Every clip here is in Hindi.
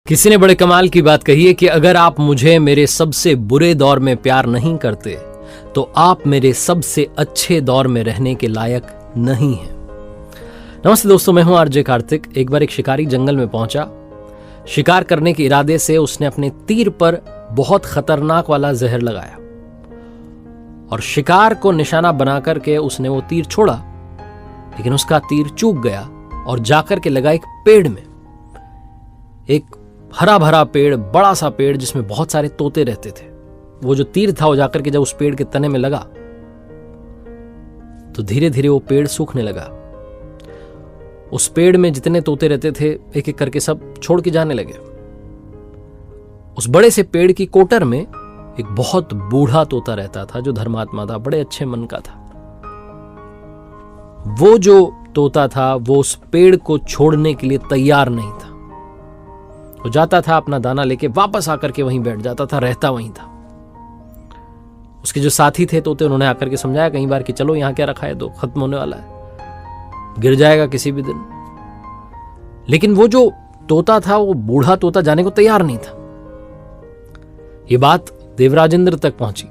किसी ने बड़े कमाल की बात कही है कि अगर आप मुझे मेरे सबसे बुरे दौर में प्यार नहीं करते तो आप मेरे सबसे अच्छे दौर में रहने के लायक नहीं हैं। नमस्ते दोस्तों, मैं हूं आरजे कार्तिक। एक बार एक शिकारी जंगल में पहुंचा। शिकार करने के इरादे से उसने अपने तीर पर बहुत खतरनाक वाला जहर लगाया और शिकार को निशाना बनाकर के उसने वो तीर छोड़ा, लेकिन उसका तीर चूक गया और जाकर के लगा एक पेड़ में। एक हरा भरा पेड़, बड़ा सा पेड़ जिसमें बहुत सारे तोते रहते थे। वो जो तीर था वो जाकर के जब उस पेड़ के तने में लगा तो धीरे धीरे वो पेड़ सूखने लगा। उस पेड़ में जितने तोते रहते थे एक एक करके सब छोड़ के जाने लगे। उस बड़े से पेड़ की कोटर में एक बहुत बूढ़ा तोता रहता था जो धर्मात्मा था, बड़े अच्छे मन का था। वो जो तोता था वो उस पेड़ को छोड़ने के लिए तैयार नहीं था। वो जाता था अपना दाना लेके, वापस आकर के वहीं बैठ जाता था, रहता वहीं था। उसके जो साथी थे तोते, उन्होंने आकर के समझाया कई बार कि चलो यहां क्या रखा है, तो खत्म होने वाला है, गिर जाएगा किसी भी दिन। लेकिन वो जो तोता था, वो बूढ़ा तोता जाने को तैयार नहीं था। ये बात देवराजेंद्र तक पहुंची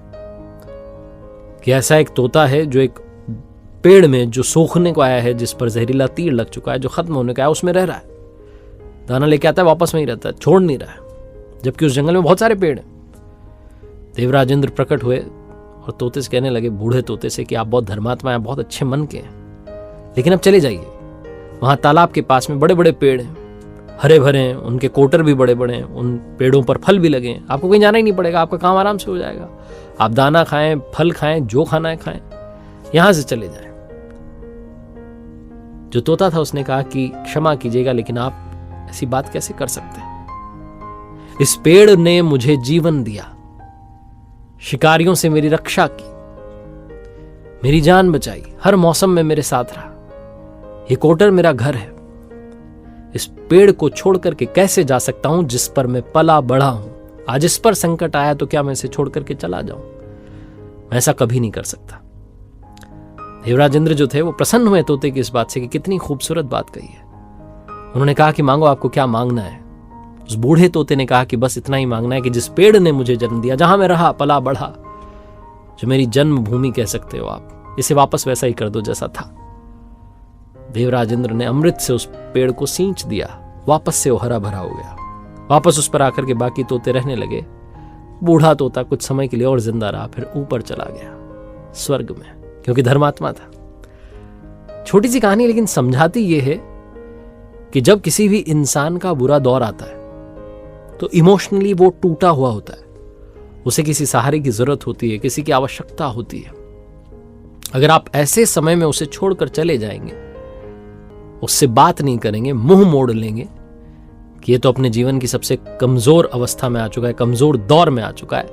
कि ऐसा एक तोता है जो एक पेड़ में जो सूखने को आया है, जिस पर जहरीला तीर लग चुका है, जो खत्म होने का है, उसमें रह रहा है। दाना लेके आता है, वापस वहीं रहता है, छोड़ नहीं रहा है, जबकि उस जंगल में बहुत सारे पेड़ हैं। देवराजेंद्र प्रकट हुए और तोते से कहने लगे, बूढ़े तोते से, कि आप बहुत धर्मात्मा हैं, बहुत अच्छे मन के हैं, लेकिन अब चले जाइए। वहां तालाब के पास में बड़े बड़े पेड़ हैं, हरे भरे हैं, उनके कोटर भी बड़े बड़े हैं, उन पेड़ों पर फल भी लगे हैं। आपको कहीं जाना ही नहीं पड़ेगा, आपका काम आराम से हो जाएगा। आप दाना खाएं, फल खाएं, जो खाना है खाएं, यहां से चले जाएं। जो तोता था उसने कहा कि क्षमा कीजिएगा, लेकिन आप ऐसी बात कैसे कर सकते हैं? इस पेड़ ने मुझे जीवन दिया, शिकारियों से मेरी रक्षा की, मेरी जान बचाई, हर मौसम में मेरे साथ रहा। ये कोटर मेरा घर है। इस पेड़ को छोड़ करके कैसे जा सकता हूं जिस पर मैं पला बढ़ा हूं? आज इस पर संकट आया तो क्या मैं इसे छोड़ करके चला जाऊं? मैं ऐसा कभी नहीं कर सकता। देवराजेंद्र जो थे वो प्रसन्न हुए तोते की इस बात से कि कितनी खूबसूरत बात कही है। उन्होंने कहा कि मांगो, आपको क्या मांगना है? उस बूढ़े तोते ने कहा कि बस इतना ही मांगना है कि जिस पेड़ ने मुझे जन्म दिया, जहां मैं रहा, पला बढ़ा, जो मेरी जन्मभूमि कह सकते हो आप, इसे वापस वैसा ही कर दो जैसा था। देवराजेंद्र ने अमृत से उस पेड़ को सींच दिया, वापस से वो हरा भरा हो गया। वापस उस पर आकर के बाकी तोते रहने लगे। बूढ़ा तोता कुछ समय के लिए और जिंदा रहा, फिर ऊपर चला गया स्वर्ग में, क्योंकि धर्मात्मा था। छोटी सी कहानी, लेकिन समझाती यह है कि जब किसी भी इंसान का बुरा दौर आता है तो इमोशनली वो टूटा हुआ होता है, उसे किसी सहारे की जरूरत होती है, किसी की आवश्यकता होती है। अगर आप ऐसे समय में उसे छोड़कर चले जाएंगे, उससे बात नहीं करेंगे, मुंह मोड़ लेंगे कि ये तो अपने जीवन की सबसे कमजोर अवस्था में आ चुका है, कमजोर दौर में आ चुका है,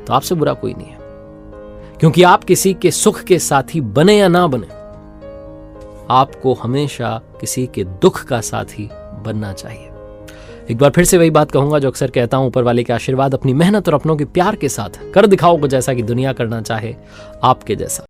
तो आपसे बुरा कोई नहीं है। क्योंकि आप किसी के सुख के साथी बने या ना बने, आपको हमेशा किसी के दुख का साथी बनना चाहिए। एक बार फिर से वही बात कहूंगा जो अक्सर कहता हूं, ऊपर वाले के आशीर्वाद, अपनी मेहनत और अपनों के प्यार के साथ कर दिखाओ कुछ ऐसा कि दुनिया करना चाहे आपके जैसा।